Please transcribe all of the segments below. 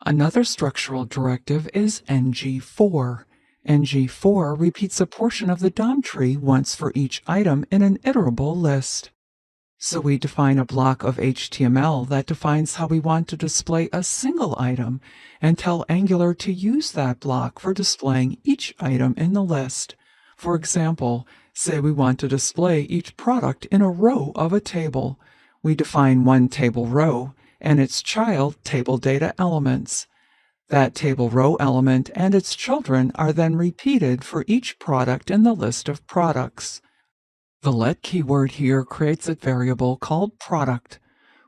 Another structural directive is ngFor. ngFor repeats a portion of the DOM tree once for each item in an iterable list. So we define a block of HTML that defines how we want to display a single item and tell Angular to use that block for displaying each item in the list. For example, say we want to display each product in a row of a table. We define one table row and its child table data elements. That table row element and its children are then repeated for each product in the list of products. The let keyword here creates a variable called product.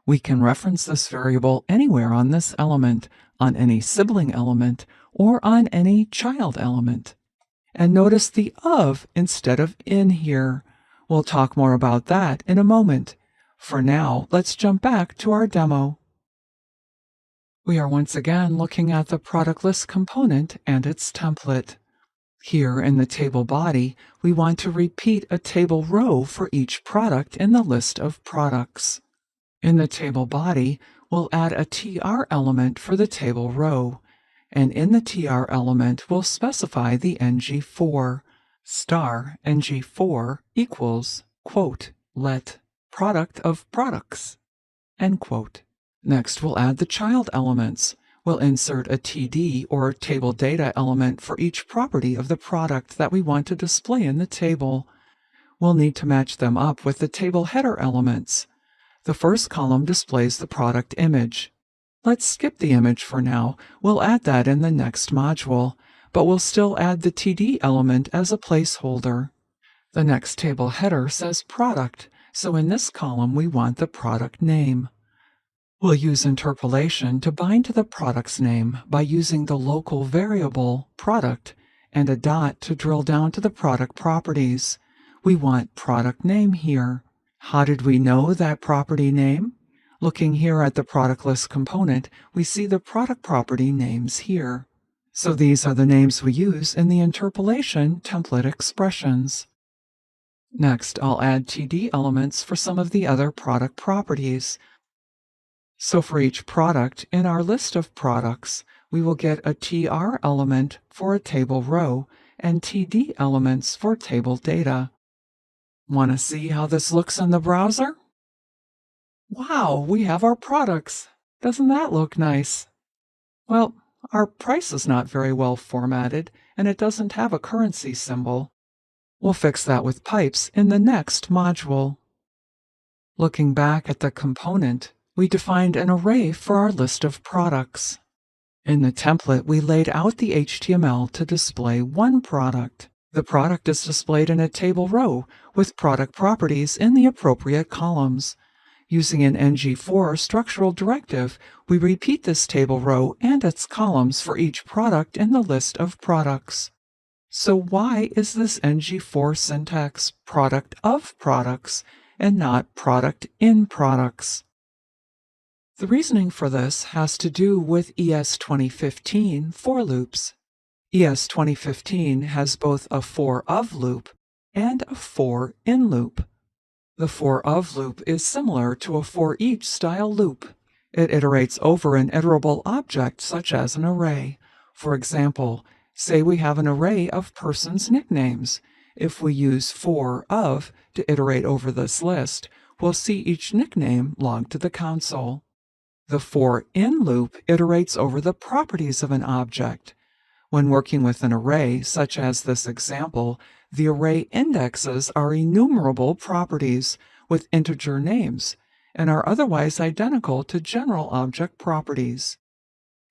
We can reference this variable anywhere on this element, on any sibling element, or on any child element. And notice the of instead of in here. We'll talk more about that in a moment. For now, let's jump back to our demo. We are once again looking at the product list component and its template. Here in the table body, we want to repeat a table row for each product in the list of products. In the table body, we'll add a tr element for the table row, and in the tr element, we'll specify the ngFor. Star ngFor equals, quote, let product of products, end quote. Next, we'll add the child elements. We'll insert a TD or table data element for each property of the product that we want to display in the table. We'll need to match them up with the table header elements. The first column displays the product image. Let's skip the image for now. We'll add that in the next module, but we'll still add the TD element as a placeholder. The next table header says product, so in this column we want the product name. We'll use interpolation to bind to the product's name by using the local variable product and a dot to drill down to the product properties. We want product name here. How did we know that property name? Looking here at the product list component, we see the product property names here. So these are the names we use in the interpolation template expressions. Next, I'll add TD elements for some of the other product properties. So for each product in our list of products, we will get a tr element for a table row and TD elements for table data. Want to see how this looks in the browser? Wow, we have our products. Doesn't that look nice? Well, our price is not very well formatted, and it doesn't have a currency symbol. We'll fix that with pipes in the next module. Looking back at the component, we defined an array for our list of products. In the template, we laid out the HTML to display one product. The product is displayed in a table row with product properties in the appropriate columns. Using an ngFor structural directive, we repeat this table row and its columns for each product in the list of products. So why is this ngFor syntax product of products and not product in products? The reasoning for this has to do with ES 2015 for loops. ES 2015 has both a for of loop and a for in loop. The for of loop is similar to a for each style loop. It iterates over an iterable object such as an array. For example, say we have an array of persons' nicknames. If we use for of to iterate over this list, we'll see each nickname logged to the console. The for in loop iterates over the properties of an object. When working with an array, such as this example, the array indexes are enumerable properties with integer names and are otherwise identical to general object properties.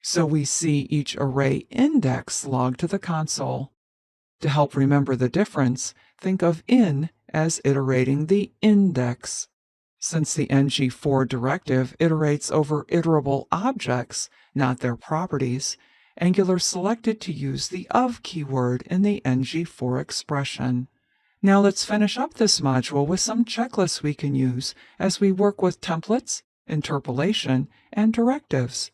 So we see each array index logged to the console. To help remember the difference, think of in as iterating the index. Since the ngFor directive iterates over iterable objects, not their properties, Angular selected to use the of keyword in the ngFor expression. Now let's finish up this module with some checklists we can use as we work with templates, interpolation, and directives.